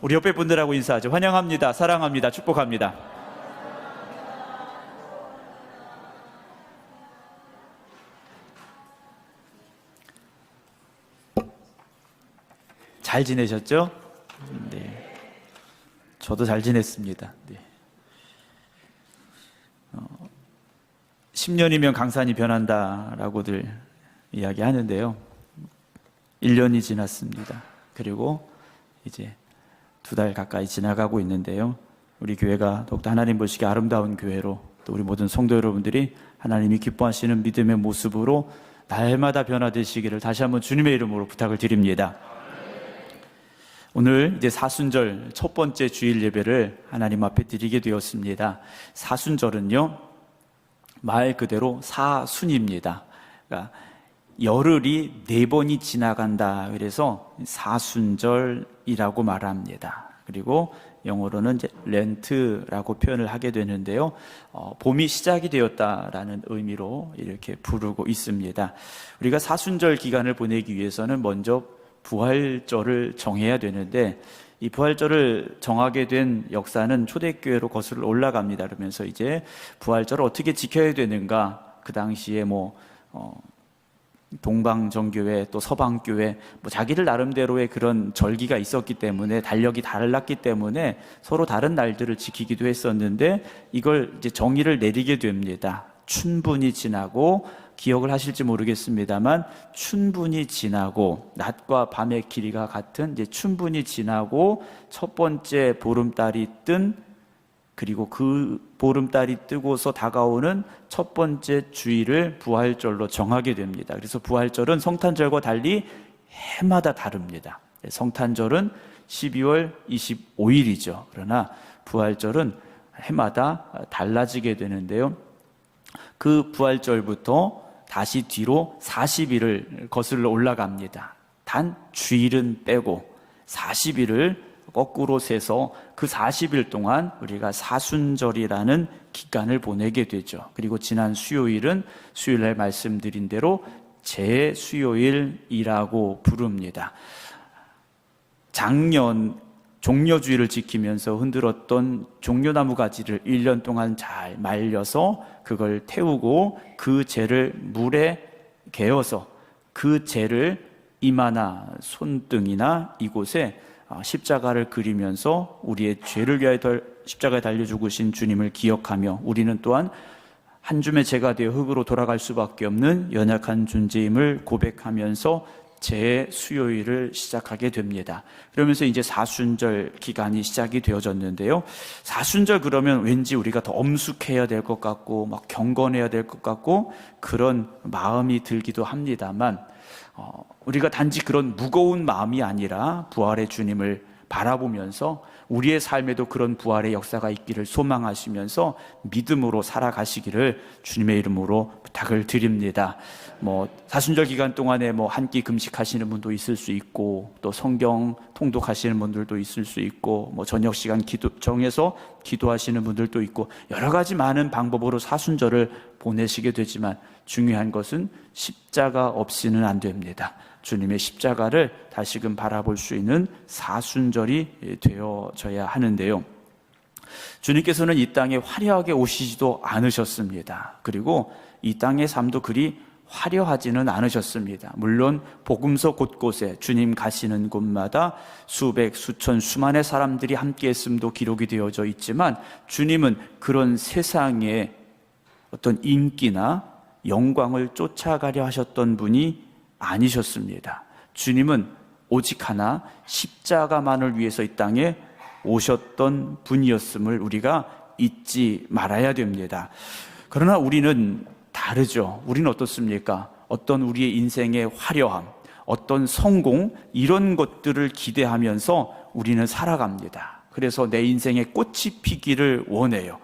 우리 옆에 분들하고 인사하죠. 환영합니다. 사랑합니다. 축복합니다. 잘 지내셨죠? 네. 저도 잘 지냈습니다. 네. 10년이면 강산이 변한다라고들 이야기하는데요. 1년이 지났습니다. 그리고 이제 2달 가까이 지나가고 있는데요. 우리 교회가 더욱더 하나님 보시기에 아름다운 교회로, 또 우리 모든 성도 여러분들이 하나님이 기뻐하시는 믿음의 모습으로 날마다 변화되시기를 다시 한번 주님의 이름으로 부탁을 드립니다. 오늘 이제 사순절 첫 번째 주일 예배를 하나님 앞에 드리게 되었습니다. 사순절은요, 말 그대로 사순입니다. 그러니까 열흘이 4번이 지나간다. 그래서 사순절이라고 말합니다. 그리고 영어로는 이제 렌트라고 표현을 하게 되는데요. 봄이 시작이 되었다라는 의미로 이렇게 부르고 있습니다. 우리가 사순절 기간을 보내기 위해서는 먼저 부활절을 정해야 되는데, 이 부활절을 정하게 된 역사는 초대교회로 거슬러 올라갑니다. 그러면서 이제 부활절을 어떻게 지켜야 되는가, 그 당시에 동방정교회 또 서방교회 자기들 나름대로의 그런 절기가 있었기 때문에, 달력이 달랐기 때문에 서로 다른 날들을 지키기도 했었는데, 이걸 이제 정의를 내리게 됩니다. 춘분이 지나고, 기억을 하실지 모르겠습니다만 춘분이 지나고, 낮과 밤의 길이가 같은 이제 춘분이 지나고 첫 번째 보름달이 뜬, 그리고 그 보름달이 뜨고서 다가오는 첫 번째 주일을 부활절로 정하게 됩니다. 그래서 부활절은 성탄절과 달리 해마다 다릅니다. 성탄절은 12월 25일이죠. 그러나 부활절은 해마다 달라지게 되는데요. 그 부활절부터 다시 뒤로 40일을 거슬러 올라갑니다. 단 주일은 빼고 40일을 거꾸로 세서 그 40일 동안 우리가 사순절이라는 기간을 보내게 되죠. 그리고 지난 수요일은 수요일날 말씀드린 대로 제수요일이라고 부릅니다. 작년 종려주의를 지키면서 흔들었던 종려나무 가지를 1년 동안 잘 말려서 그걸 태우고, 그 재를 물에 개어서 그 재를 이마나 손등이나 이곳에 십자가를 그리면서 우리의 죄를 위하여 십자가에 달려 죽으신 주님을 기억하며, 우리는 또한 한 줌의 재가 되어 흙으로 돌아갈 수밖에 없는 연약한 존재임을 고백하면서 제수요일을 시작하게 됩니다. 그러면서 이제 사순절 기간이 시작이 되어졌는데요. 사순절 그러면 왠지 우리가 더 엄숙해야 될 것 같고 막 경건해야 될 것 같고 그런 마음이 들기도 합니다만, 우리가 단지 그런 무거운 마음이 아니라 부활의 주님을 바라보면서 우리의 삶에도 그런 부활의 역사가 있기를 소망하시면서 믿음으로 살아가시기를 주님의 이름으로 부탁을 드립니다. 사순절 기간 동안에 한 끼 금식하시는 분도 있을 수 있고, 또 성경 통독하시는 분들도 있을 수 있고, 저녁 시간 정해서 기도하시는 분들도 있고, 여러 가지 많은 방법으로 사순절을 보내시게 되지만 중요한 것은 십자가 없이는 안 됩니다. 주님의 십자가를 다시금 바라볼 수 있는 사순절이 되어져야 하는데요. 주님께서는 이 땅에 화려하게 오시지도 않으셨습니다. 그리고 이 땅의 삶도 그리 화려하지는 않으셨습니다. 물론 복음서 곳곳에 주님 가시는 곳마다 수백, 수천, 수만의 사람들이 함께 했음도 기록이 되어져 있지만, 주님은 그런 세상의 어떤 인기나 영광을 쫓아가려 하셨던 분이 아니셨습니다. 주님은 오직 하나 십자가만을 위해서 이 땅에 오셨던 분이었음을 우리가 잊지 말아야 됩니다. 그러나 우리는 다르죠. 우리는 어떻습니까? 어떤 우리의 인생의 화려함, 어떤 성공, 이런 것들을 기대하면서 우리는 살아갑니다. 그래서 내 인생에 꽃이 피기를 원해요.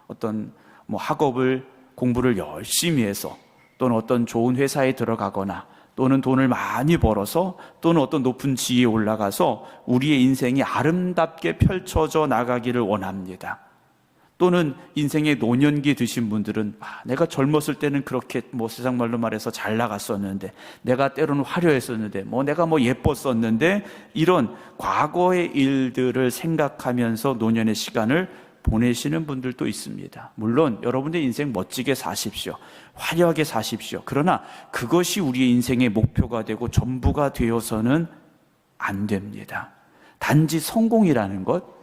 어떤 학업을, 공부를 열심히 해서, 또는 어떤 좋은 회사에 들어가거나, 또는 돈을 많이 벌어서, 또는 어떤 높은 지위에 올라가서 우리의 인생이 아름답게 펼쳐져 나가기를 원합니다. 또는 인생의 노년기 드신 분들은 내가 젊었을 때는 그렇게 세상 말로 말해서 잘 나갔었는데, 내가 때로는 화려했었는데, 내가 예뻤었는데, 이런 과거의 일들을 생각하면서 노년의 시간을 보내시는 분들도 있습니다. 물론 여러분의 인생 멋지게 사십시오. 화려하게 사십시오. 그러나 그것이 우리의 인생의 목표가 되고 전부가 되어서는 안 됩니다. 단지 성공이라는 것,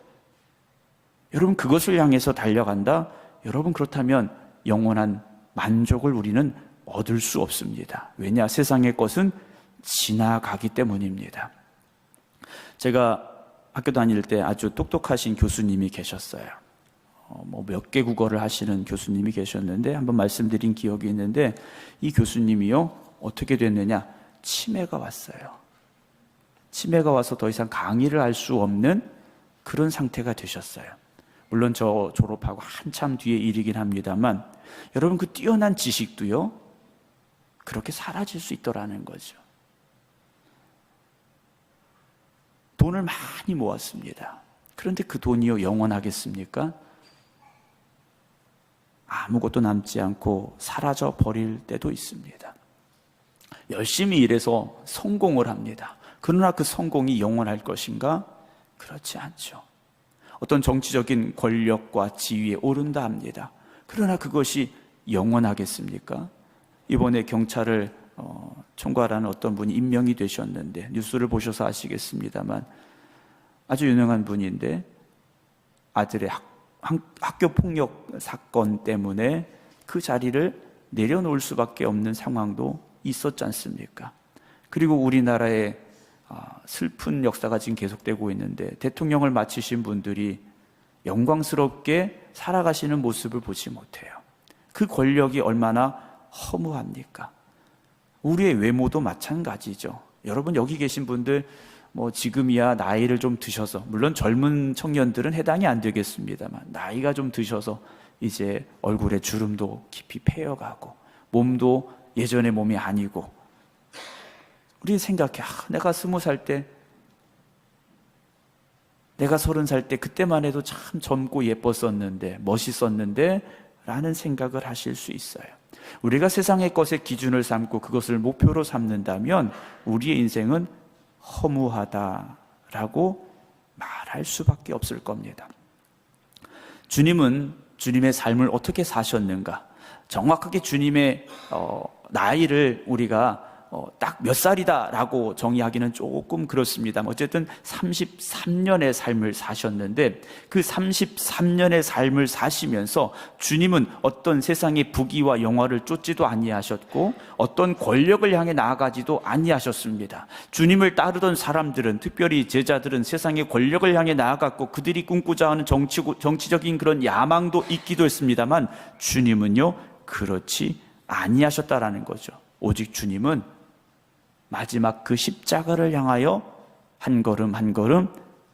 여러분 그것을 향해서 달려간다? 여러분 그렇다면 영원한 만족을 우리는 얻을 수 없습니다. 왜냐? 세상의 것은 지나가기 때문입니다. 제가 학교 다닐 때 아주 똑똑하신 교수님이 계셨어요. 몇 개 국어를 하시는 교수님이 계셨는데 한번 말씀드린 기억이 있는데, 이 교수님이요 어떻게 됐느냐? 치매가 왔어요. 치매가 와서 더 이상 강의를 할 수 없는 그런 상태가 되셨어요. 물론 저 졸업하고 한참 뒤의 일이긴 합니다만, 여러분 그 뛰어난 지식도요 그렇게 사라질 수 있더라는 거죠. 돈을 많이 모았습니다. 그런데 그 돈이요 영원하겠습니까? 아무것도 남지 않고 사라져 버릴 때도 있습니다. 열심히 일해서 성공을 합니다. 그러나 그 성공이 영원할 것인가? 그렇지 않죠. 어떤 정치적인 권력과 지위에 오른다 합니다. 그러나 그것이 영원하겠습니까? 이번에 경찰을 총괄하는 어떤 분이 임명이 되셨는데, 뉴스를 보셔서 아시겠습니다만 아주 유명한 분인데, 아들의 학교 폭력 사건 때문에 그 자리를 내려놓을 수밖에 없는 상황도 있었지 않습니까? 그리고 우리나라의 슬픈 역사가 지금 계속되고 있는데, 대통령을 맡으신 분들이 영광스럽게 살아가시는 모습을 보지 못해요. 그 권력이 얼마나 허무합니까? 우리의 외모도 마찬가지죠. 여러분 여기 계신 분들 지금이야 나이를 좀 드셔서, 물론 젊은 청년들은 해당이 안 되겠습니다만, 나이가 좀 드셔서 이제 얼굴에 주름도 깊이 패여가고 몸도 예전의 몸이 아니고, 우리 생각해, 내가 20살 때, 내가 30살 때 그때만 해도 참 젊고 예뻤었는데, 멋있었는데 라는 생각을 하실 수 있어요. 우리가 세상의 것에 기준을 삼고 그것을 목표로 삼는다면 우리의 인생은 허무하다라고 말할 수밖에 없을 겁니다. 주님은 주님의 삶을 어떻게 사셨는가? 정확하게 주님의 나이를 우리가 딱 몇 살이다라고 정의하기는 조금 그렇습니다만, 어쨌든 33년의 삶을 사셨는데, 그 33년의 삶을 사시면서 주님은 어떤 세상의 부귀와 영화를 쫓지도 아니하셨고 어떤 권력을 향해 나아가지도 아니하셨습니다. 주님을 따르던 사람들은, 특별히 제자들은 세상의 권력을 향해 나아갔고 그들이 꿈꾸자 하는 정치적인 그런 야망도 있기도 했습니다만, 주님은요 그렇지 아니하셨다라는 거죠. 오직 주님은 마지막 그 십자가를 향하여 한 걸음 한 걸음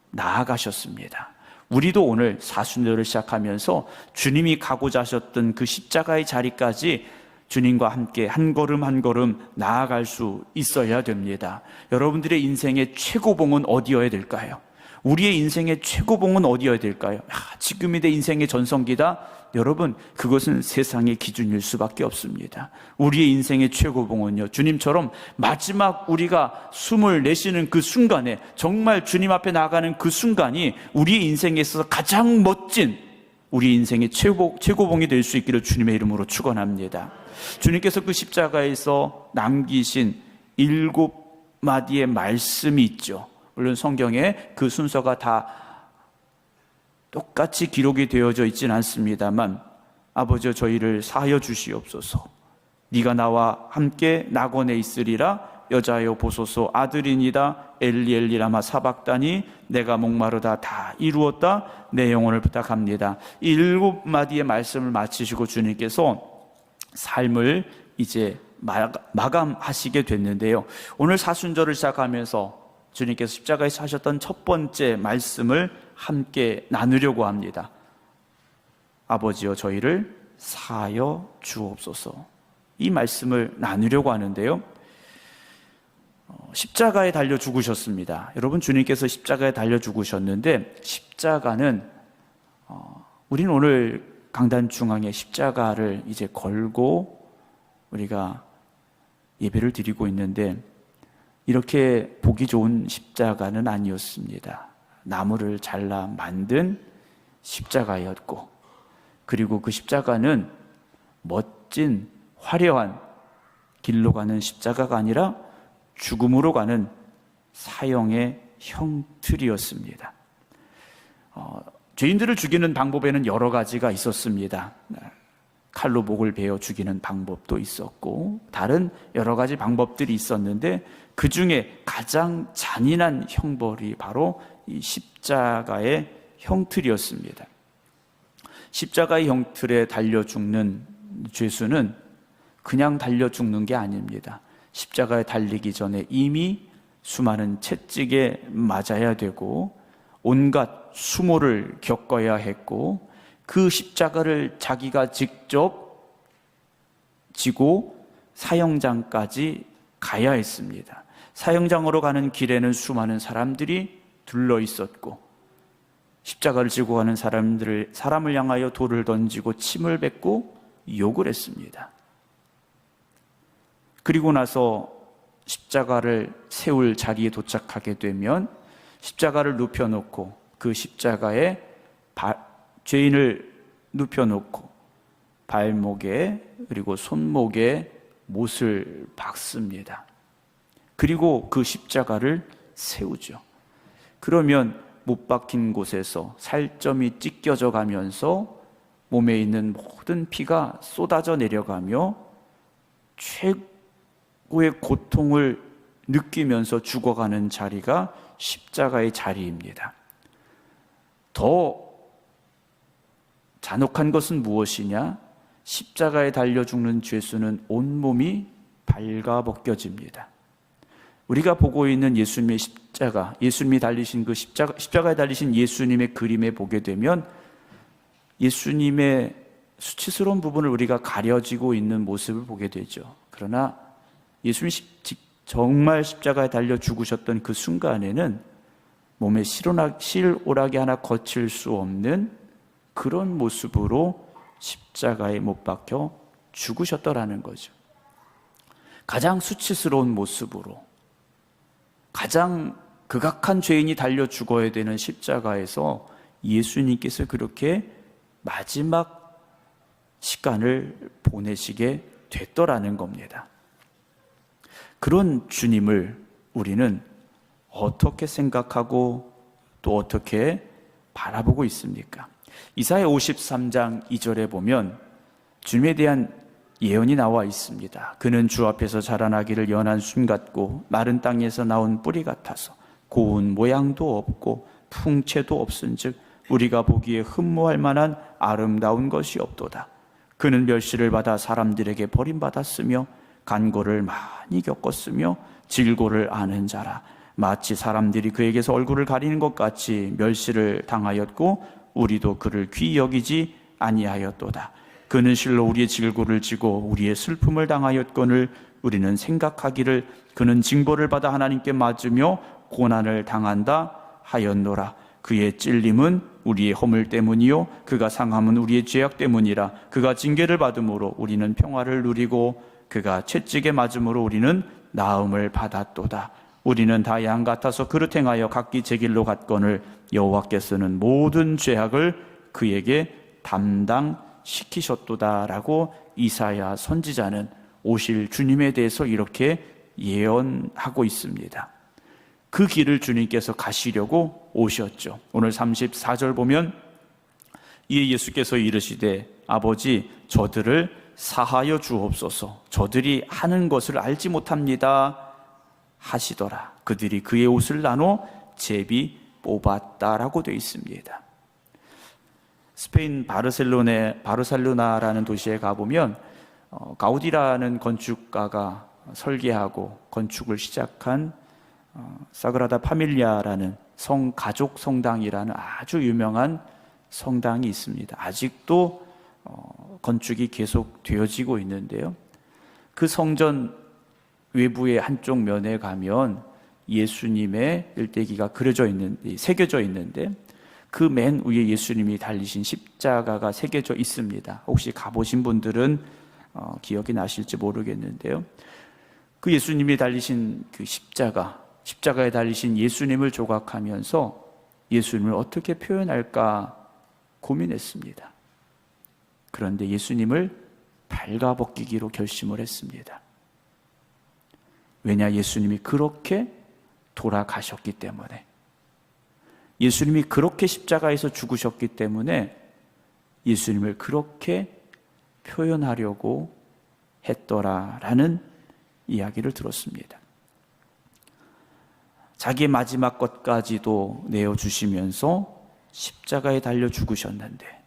나아가셨습니다. 우리도 오늘 사순절을 시작하면서 주님이 가고자 하셨던 그 십자가의 자리까지 주님과 함께 한 걸음 한 걸음 나아갈 수 있어야 됩니다. 여러분들의 인생의 최고봉은 어디여야 될까요? 우리의 인생의 최고봉은 어디여야 될까요? 지금이 내 인생의 전성기다? 여러분, 그것은 세상의 기준일 수밖에 없습니다. 우리의 인생의 최고봉은요, 주님처럼 마지막 우리가 숨을 내쉬는 그 순간에, 정말 주님 앞에 나가는 그 순간이 우리의 인생에 있어서 가장 멋진 우리 인생의 최고봉이 될 수 있기를 주님의 이름으로 축원합니다. 주님께서 그 십자가에서 남기신 7마디의 말씀이 있죠. 물론 성경에 그 순서가 다 똑같이 기록이 되어져 있지는 않습니다만, 아버지여 저희를 사하여 주시옵소서. 네가 나와 함께 낙원에 있으리라. 여자여 보소서 아들이니다. 엘리 엘리 라마 사박다니. 내가 목마르다 다 이루었다. 내 영혼을 부탁합니다. 이 7마디의 말씀을 마치시고 주님께서 삶을 이제 마감하시게 됐는데요, 오늘 사순절을 시작하면서 주님께서 십자가에서 하셨던 첫 번째 말씀을 함께 나누려고 합니다. 아버지여 저희를 사하여 주옵소서. 이 말씀을 나누려고 하는데요, 십자가에 달려 죽으셨습니다. 여러분, 주님께서 십자가에 달려 죽으셨는데, 십자가는 우리는 오늘 강단 중앙에 십자가를 이제 걸고 우리가 예배를 드리고 있는데, 이렇게 보기 좋은 십자가는 아니었습니다. 나무를 잘라 만든 십자가였고, 그리고 그 십자가는 멋진 화려한 길로 가는 십자가가 아니라 죽음으로 가는 사형의 형틀이었습니다. 죄인들을 죽이는 방법에는 여러 가지가 있었습니다. 칼로 목을 베어 죽이는 방법도 있었고 다른 여러 가지 방법들이 있었는데, 그 중에 가장 잔인한 형벌이 바로 이 십자가의 형틀이었습니다. 십자가의 형틀에 달려 죽는 죄수는 그냥 달려 죽는 게 아닙니다. 십자가에 달리기 전에 이미 수많은 채찍에 맞아야 되고 온갖 수모를 겪어야 했고, 그 십자가를 자기가 직접 지고 사형장까지 가야 했습니다. 사형장으로 가는 길에는 수많은 사람들이 둘러 있었고, 십자가를 지고 가는 사람을 향하여 돌을 던지고 침을 뱉고 욕을 했습니다. 그리고 나서 십자가를 세울 자리에 도착하게 되면 십자가를 눕혀놓고 그 십자가에 죄인을 눕혀놓고 발목에 그리고 손목에 못을 박습니다. 그리고 그 십자가를 세우죠. 그러면 못 박힌 곳에서 살점이 찢겨져 가면서 몸에 있는 모든 피가 쏟아져 내려가며 최고의 고통을 느끼면서 죽어가는 자리가 십자가의 자리입니다. 더 잔혹한 것은 무엇이냐? 십자가에 달려 죽는 죄수는 온몸이 발가벗겨집니다. 우리가 보고 있는 예수님의 십자가, 예수님이 달리신 그 십자가에 달리신 예수님의 그림에 보게 되면 예수님의 수치스러운 부분을 우리가 가려지고 있는 모습을 보게 되죠. 그러나 예수님이 정말 십자가에 달려 죽으셨던 그 순간에는 몸에 실오라기 하나 거칠 수 없는 그런 모습으로 십자가에 못 박혀 죽으셨더라는 거죠. 가장 수치스러운 모습으로, 가장 극악한 죄인이 달려 죽어야 되는 십자가에서 예수님께서 그렇게 마지막 시간을 보내시게 됐더라는 겁니다. 그런 주님을 우리는 어떻게 생각하고 또 어떻게 바라보고 있습니까? 이사야 53장 2절에 보면 주님에 대한 예언이 나와 있습니다. 그는 주 앞에서 자라나기를 연한 순 같고 마른 땅에서 나온 뿌리 같아서 고운 모양도 없고 풍채도 없은즉 우리가 보기에 흠모할 만한 아름다운 것이 없도다. 그는 멸시를 받아 사람들에게 버림받았으며 간고를 많이 겪었으며 질고를 아는 자라. 마치 사람들이 그에게서 얼굴을 가리는 것 같이 멸시를 당하였고 우리도 그를 귀히 여기지 아니하였도다. 그는 실로 우리의 질고를 지고 우리의 슬픔을 당하였거늘 우리는 생각하기를 그는 징벌을 받아 하나님께 맞으며 고난을 당한다 하였노라. 그의 찔림은 우리의 허물 때문이요 그가 상함은 우리의 죄악 때문이라. 그가 징계를 받음으로 우리는 평화를 누리고 그가 채찍에 맞음으로 우리는 나음을 받았도다. 우리는 다 양 같아서 그릇 행하여 각기 제 길로 갔거늘 여호와께서는 모든 죄악을 그에게 담당시키셨도다라고 이사야 선지자는 오실 주님에 대해서 이렇게 예언하고 있습니다. 그 길을 주님께서 가시려고 오셨죠. 오늘 34절 보면 이에 예수께서 이르시되 아버지 저들을 사하여 주옵소서. 저들이 하는 것을 알지 못합니다 하시더라. 그들이 그의 옷을 나눠 제비 뽑았다라고 되어 있습니다. 스페인 바르셀로나라는 도시에 가보면 가우디라는 건축가가 설계하고 건축을 시작한 사그라다 파밀리아라는 가족 성당이라는 아주 유명한 성당이 있습니다. 아직도 건축이 계속 되어지고 있는데요. 그 성전 외부의 한쪽 면에 가면 예수님의 일대기가 새겨져 있는데 그 맨 위에 예수님이 달리신 십자가가 새겨져 있습니다. 혹시 가보신 분들은 기억이 나실지 모르겠는데요. 그 예수님이 달리신 그 십자가에 달리신 예수님을 조각하면서 예수님을 어떻게 표현할까 고민했습니다. 그런데 예수님을 발가벗기기로 결심을 했습니다. 왜냐, 예수님이 그렇게 돌아가셨기 때문에, 예수님이 그렇게 십자가에서 죽으셨기 때문에 예수님을 그렇게 표현하려고 했더라라는 이야기를 들었습니다. 자기의 마지막 것까지도 내어주시면서 십자가에 달려 죽으셨는데,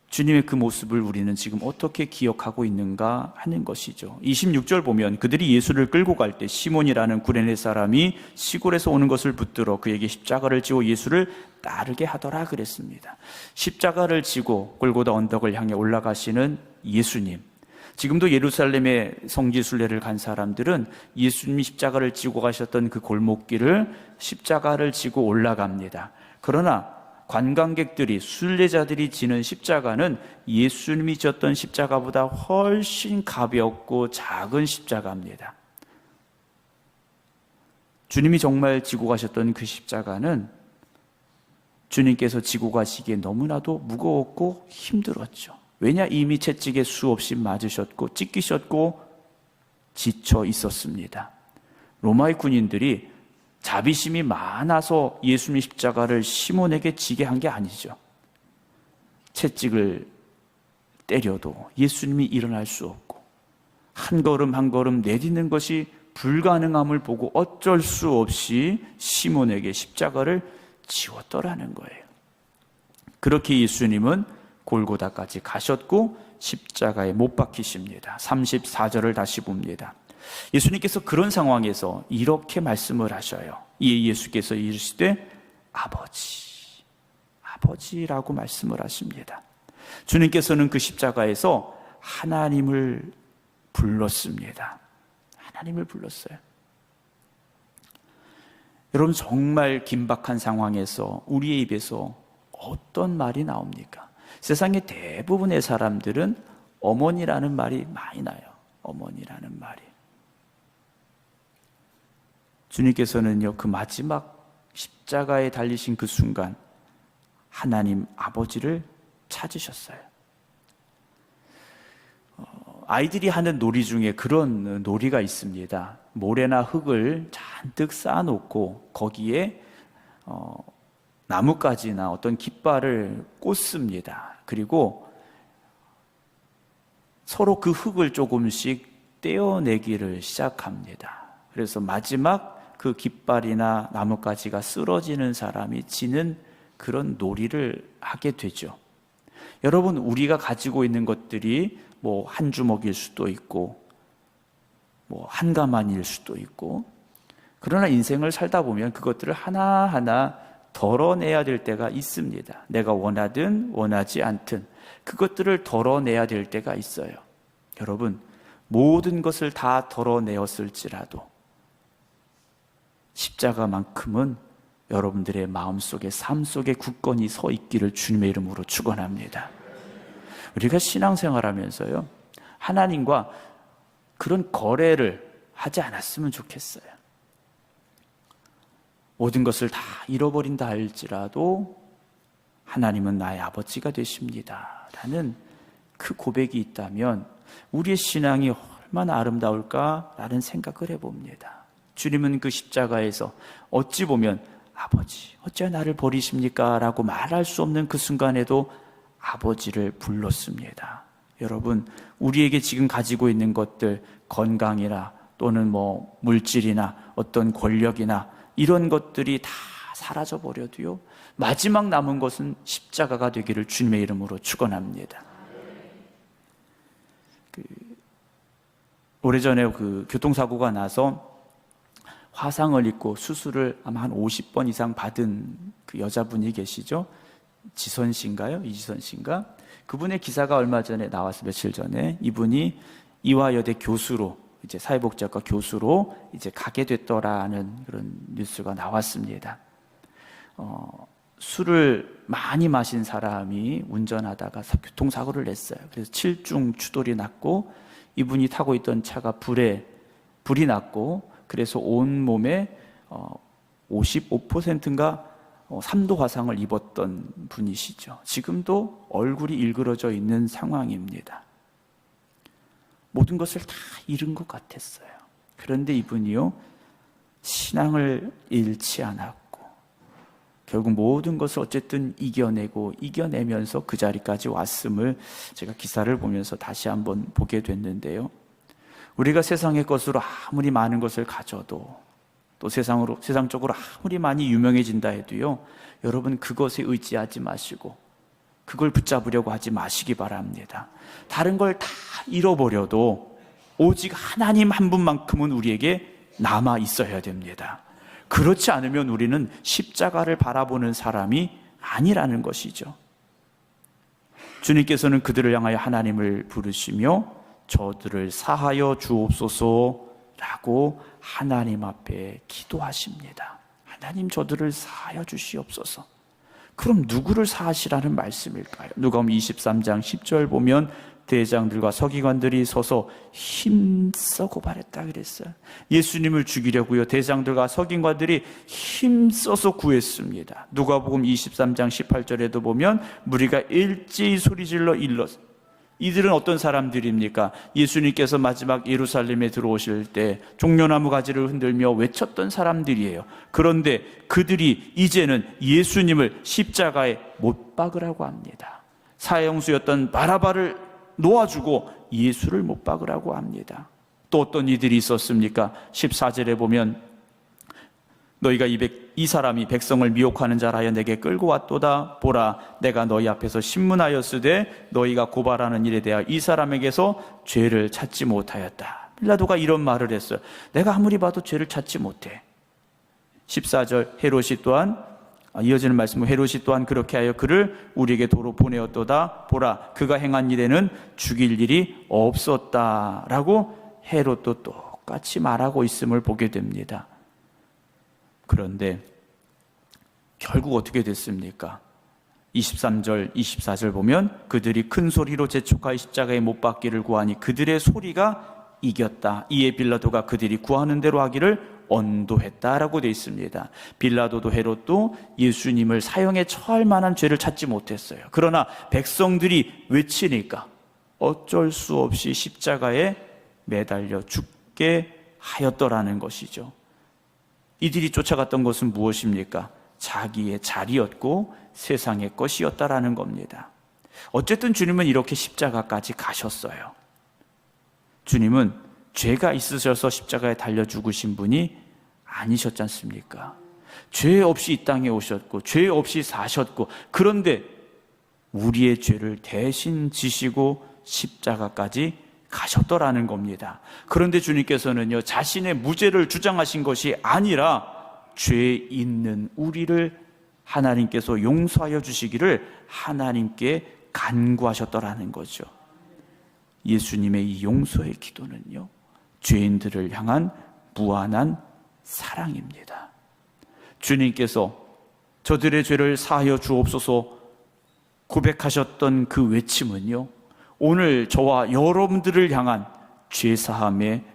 주님의 그 모습을 우리는 지금 어떻게 기억하고 있는가 하는 것이죠. 26절 보면 그들이 예수를 끌고 갈 때 시몬이라는 구레네 사람이 시골에서 오는 것을 붙들어 그에게 십자가를 지고 예수를 따르게 하더라 그랬습니다. 십자가를 지고 골고다 언덕을 향해 올라가시는 예수님, 지금도 예루살렘의 성지 순례를 간 사람들은 예수님이 십자가를 지고 가셨던 그 골목길을 십자가를 지고 올라갑니다. 그러나 관광객들이, 순례자들이 지는 십자가는 예수님이 졌던 십자가보다 훨씬 가볍고 작은 십자가입니다. 주님이 정말 지고 가셨던 그 십자가는 주님께서 지고 가시기에 너무나도 무거웠고 힘들었죠. 왜냐, 이미 채찍에 수없이 맞으셨고 찢기셨고 지쳐 있었습니다. 로마의 군인들이 자비심이 많아서 예수님의 십자가를 시몬에게 지게 한 게 아니죠. 채찍을 때려도 예수님이 일어날 수 없고 한 걸음 한 걸음 내딛는 것이 불가능함을 보고 어쩔 수 없이 시몬에게 십자가를 지웠더라는 거예요. 그렇게 예수님은 골고다까지 가셨고 십자가에 못 박히십니다. 34절을 다시 봅니다. 예수님께서 그런 상황에서 이렇게 말씀을 하셔요. 이에 예수께서 이르시되 아버지라고 말씀을 하십니다. 주님께서는 그 십자가에서 하나님을 불렀습니다. 하나님을 불렀어요. 여러분, 정말 긴박한 상황에서 우리의 입에서 어떤 말이 나옵니까? 세상의 대부분의 사람들은 어머니라는 말이 많이 나요. 어머니라는 말이. 주님께서는요, 그 마지막 십자가에 달리신 그 순간 하나님 아버지를 찾으셨어요. 아이들이 하는 놀이 중에 그런 놀이가 있습니다. 모래나 흙을 잔뜩 쌓아놓고 거기에 나뭇가지나 어떤 깃발을 꽂습니다. 그리고 서로 그 흙을 조금씩 떼어내기를 시작합니다. 그래서 마지막 그 깃발이나 나뭇가지가 쓰러지는 사람이 지는 그런 놀이를 하게 되죠. 여러분, 우리가 가지고 있는 것들이 뭐 한 주먹일 수도 있고 뭐 한 가마니일 수도 있고, 그러나 인생을 살다 보면 그것들을 하나하나 덜어내야 될 때가 있습니다. 내가 원하든 원하지 않든 그것들을 덜어내야 될 때가 있어요. 여러분, 모든 것을 다 덜어내었을지라도 십자가만큼은 여러분들의 마음속에, 삶 속에 굳건히 서 있기를 주님의 이름으로 축원합니다. 우리가 신앙생활하면서요, 하나님과 그런 거래를 하지 않았으면 좋겠어요. 모든 것을 다 잃어버린다 할지라도 하나님은 나의 아버지가 되십니다 라는 그 고백이 있다면 우리의 신앙이 얼마나 아름다울까라는 생각을 해봅니다. 주님은 그 십자가에서 어찌 보면 아버지, 어찌 나를 버리십니까? 라고 말할 수 없는 그 순간에도 아버지를 불렀습니다. 여러분, 우리에게 지금 가지고 있는 것들, 건강이나 또는 뭐 물질이나 어떤 권력이나 이런 것들이 다 사라져버려도요, 마지막 남은 것은 십자가가 되기를 주님의 이름으로 축원합니다. 오래전에 그 교통사고가 나서 화상을 입고 수술을 아마 한 50번 이상 받은 그 여자분이 계시죠? 지선 씨인가요? 이지선 씨인가? 그분의 기사가 얼마 전에 나와서 며칠 전에 이분이 이화여대 교수로, 이제 사회복지학과 교수로 이제 가게 됐더라는 그런 뉴스가 나왔습니다. 술을 많이 마신 사람이 운전하다가 교통사고를 냈어요. 그래서 7중 추돌이 났고, 이분이 타고 있던 차가 불이 났고, 그래서 온 몸에 55%인가 3도 화상을 입었던 분이시죠. 지금도 얼굴이 일그러져 있는 상황입니다. 모든 것을 다 잃은 것 같았어요. 그런데 이분이요, 신앙을 잃지 않았고 결국 모든 것을 어쨌든 이겨내면서 그 자리까지 왔음을 제가 기사를 보면서 다시 한번 보게 됐는데요. 우리가 세상의 것으로 아무리 많은 것을 가져도, 또 세상적으로 아무리 많이 유명해진다 해도요, 여러분 그것에 의지하지 마시고 그걸 붙잡으려고 하지 마시기 바랍니다. 다른 걸 다 잃어버려도 오직 하나님 한 분만큼은 우리에게 남아 있어야 됩니다. 그렇지 않으면 우리는 십자가를 바라보는 사람이 아니라는 것이죠. 주님께서는 그들을 향하여 하나님을 부르시며 저들을 사하여 주옵소서라고 하나님 앞에 기도하십니다. 하나님, 저들을 사하여 주시옵소서. 그럼 누구를 사하시라는 말씀일까요? 누가복음 23장 10절 보면 대장들과 서기관들이 서서 힘써 고발했다 그랬어요. 예수님을 죽이려고요, 대장들과 서기관들이 힘써서 구했습니다. 누가복음 23장 18절에도 보면 무리가 일제히 소리질러 일렀어요. 이들은 어떤 사람들입니까? 예수님께서 마지막 예루살렘에 들어오실 때 종려나무 가지를 흔들며 외쳤던 사람들이에요. 그런데 그들이 이제는 예수님을 십자가에 못 박으라고 합니다. 사형수였던 바라바를 놓아주고 예수를 못 박으라고 합니다. 또 어떤 이들이 있었습니까? 14절에 보면 너희가 이 사람이 백성을 미혹하는 자라 하여 내게 끌고 왔도다. 보라, 내가 너희 앞에서 신문하였으되 너희가 고발하는 일에 대하여 이 사람에게서 죄를 찾지 못하였다. 빌라도가 이런 말을 했어요. 내가 아무리 봐도 죄를 찾지 못해. 14절 헤롯이 또한, 이어지는 말씀은 헤롯이 또한 그렇게 하여 그를 우리에게 도로 보내었도다. 보라, 그가 행한 일에는 죽일 일이 없었다라고 헤롯도 똑같이 말하고 있음을 보게 됩니다. 그런데 결국 어떻게 됐습니까? 23절, 24절 보면 그들이 큰 소리로 재촉하여 십자가에 못 박기를 구하니 그들의 소리가 이겼다. 이에 빌라도가 그들이 구하는 대로 하기를 언도했다라고 되어 있습니다. 빌라도도 헤롯도 예수님을 사형에 처할 만한 죄를 찾지 못했어요. 그러나 백성들이 외치니까 어쩔 수 없이 십자가에 매달려 죽게 하였더라는 것이죠. 이들이 쫓아갔던 것은 무엇입니까? 자기의 자리였고 세상의 것이었다라는 겁니다. 어쨌든 주님은 이렇게 십자가까지 가셨어요. 주님은 죄가 있으셔서 십자가에 달려 죽으신 분이 아니셨지 않습니까? 죄 없이 이 땅에 오셨고 죄 없이 사셨고, 그런데 우리의 죄를 대신 지시고 십자가까지 가셨더라는 겁니다. 그런데 주님께서는요, 자신의 무죄를 주장하신 것이 아니라 죄 있는 우리를 하나님께서 용서하여 주시기를 하나님께 간구하셨더라는 거죠. 예수님의 이 용서의 기도는요, 죄인들을 향한 무한한 사랑입니다. 주님께서 저들의 죄를 사하여 주옵소서 고백하셨던 그 외침은요, 오늘 저와 여러분들을 향한 죄사함의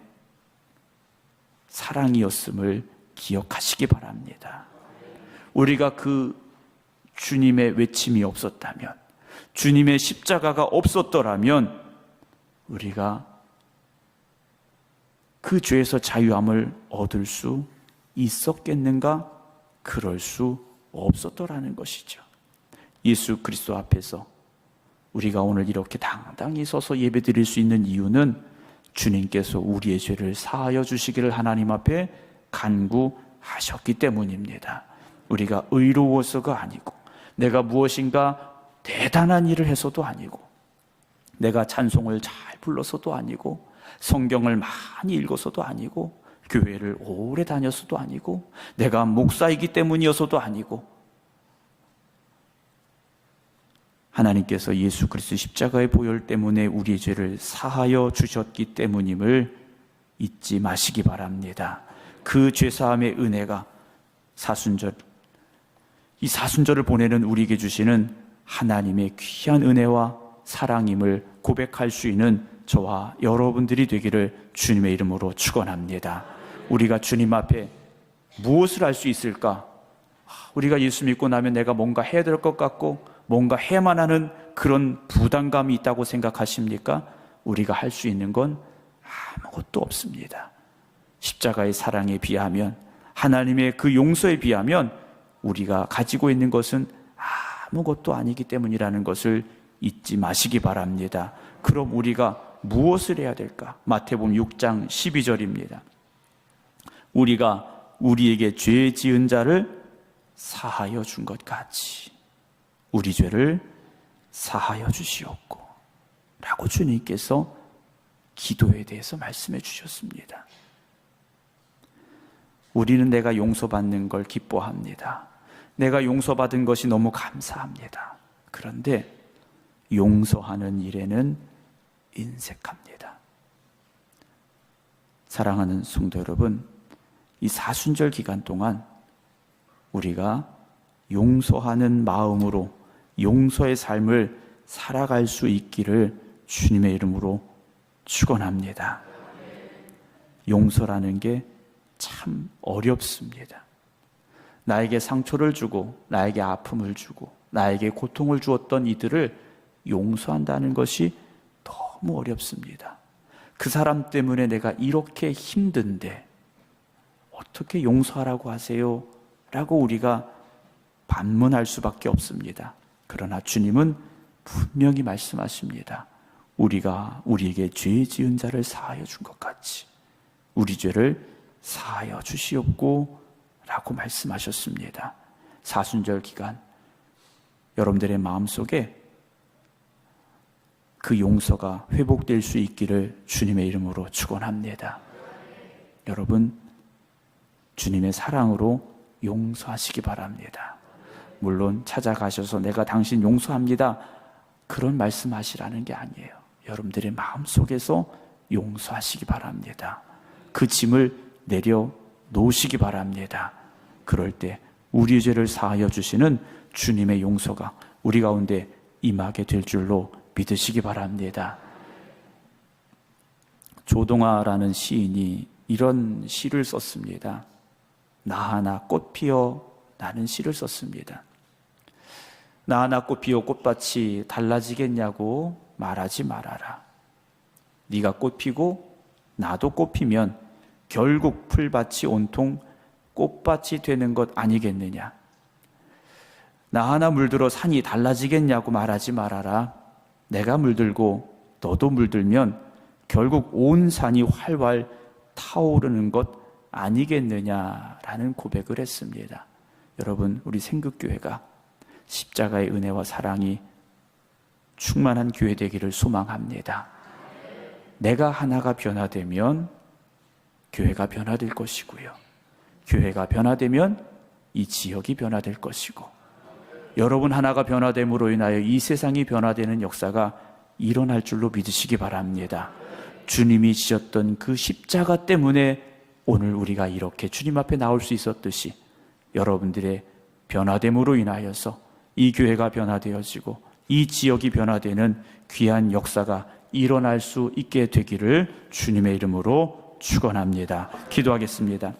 사랑이었음을 기억하시기 바랍니다. 우리가 그 주님의 외침이 없었다면, 주님의 십자가가 없었더라면 우리가 그 죄에서 자유함을 얻을 수 있었겠는가? 그럴 수 없었더라는 것이죠. 예수 그리스도 앞에서 우리가 오늘 이렇게 당당히 서서 예배드릴 수 있는 이유는 주님께서 우리의 죄를 사하여 주시기를 하나님 앞에 간구하셨기 때문입니다. 우리가 의로워서가 아니고, 내가 무엇인가 대단한 일을 해서도 아니고, 내가 찬송을 잘 불러서도 아니고, 성경을 많이 읽어서도 아니고, 교회를 오래 다녔어도 아니고, 내가 목사이기 때문이어서도 아니고, 하나님께서 예수 그리스도 십자가의 보혈 때문에 우리의 죄를 사하여 주셨기 때문임을 잊지 마시기 바랍니다. 그 죄사함의 은혜가 사순절 이 사순절을 보내는 우리에게 주시는 하나님의 귀한 은혜와 사랑임을 고백할 수 있는 저와 여러분들이 되기를 주님의 이름으로 축원합니다. 우리가 주님 앞에 무엇을 할 수 있을까? 우리가 예수 믿고 나면 내가 뭔가 해야 될 것 같고 뭔가 해야만 하는 그런 부담감이 있다고 생각하십니까? 우리가 할 수 있는 건 아무것도 없습니다. 십자가의 사랑에 비하면, 하나님의 그 용서에 비하면 우리가 가지고 있는 것은 아무것도 아니기 때문이라는 것을 잊지 마시기 바랍니다. 그럼 우리가 무엇을 해야 될까? 마태복음 6장 12절입니다. 우리가 우리에게 죄 지은 자를 사하여 준 것 같이 우리 죄를 사하여 주시옵고 라고 주님께서 기도에 대해서 말씀해 주셨습니다. 우리는 내가 용서받는 걸 기뻐합니다. 내가 용서받은 것이 너무 감사합니다. 그런데 용서하는 일에는 인색합니다. 사랑하는 성도 여러분, 이 사순절 기간 동안 우리가 용서하는 마음으로 용서의 삶을 살아갈 수 있기를 주님의 이름으로 축원합니다. 용서라는 게 참 어렵습니다. 나에게 상처를 주고 나에게 아픔을 주고 나에게 고통을 주었던 이들을 용서한다는 것이 너무 어렵습니다. 그 사람 때문에 내가 이렇게 힘든데 어떻게 용서하라고 하세요? 라고 우리가 반문할 수밖에 없습니다. 그러나 주님은 분명히 말씀하십니다. 우리가 우리에게 죄 지은 자를 사하여 준 것 같이 우리 죄를 사하여 주시옵고 라고 말씀하셨습니다. 사순절 기간 여러분들의 마음속에 그 용서가 회복될 수 있기를 주님의 이름으로 축원합니다. 여러분, 주님의 사랑으로 용서하시기 바랍니다. 물론 찾아가셔서 내가 당신 용서합니다 그런 말씀하시라는 게 아니에요. 여러분들의 마음속에서 용서하시기 바랍니다. 그 짐을 내려놓으시기 바랍니다. 그럴 때 우리의 죄를 사하여 주시는 주님의 용서가 우리 가운데 임하게 될 줄로 믿으시기 바랍니다. 조동아라는 시인이 이런 시를 썼습니다. 나 하나 꽃 피어 나는 시를 썼습니다. 나 하나 꽃 피어 꽃밭이 달라지겠냐고 말하지 말아라. 네가 꽃 피고 나도 꽃 피면 결국 풀밭이 온통 꽃밭이 되는 것 아니겠느냐. 나 하나 물들어 산이 달라지겠냐고 말하지 말아라. 내가 물들고 너도 물들면 결국 온 산이 활활 타오르는 것 아니겠느냐라는 고백을 했습니다. 여러분, 우리 생극교회가 십자가의 은혜와 사랑이 충만한 교회 되기를 소망합니다. 내가 하나가 변화되면 교회가 변화될 것이고요. 교회가 변화되면 이 지역이 변화될 것이고 여러분 하나가 변화됨으로 인하여 이 세상이 변화되는 역사가 일어날 줄로 믿으시기 바랍니다. 주님이 지셨던 그 십자가 때문에 오늘 우리가 이렇게 주님 앞에 나올 수 있었듯이 여러분들의 변화됨으로 인하여서 이 교회가 변화되어지고 이 지역이 변화되는 귀한 역사가 일어날 수 있게 되기를 주님의 이름으로 축원합니다. 기도하겠습니다.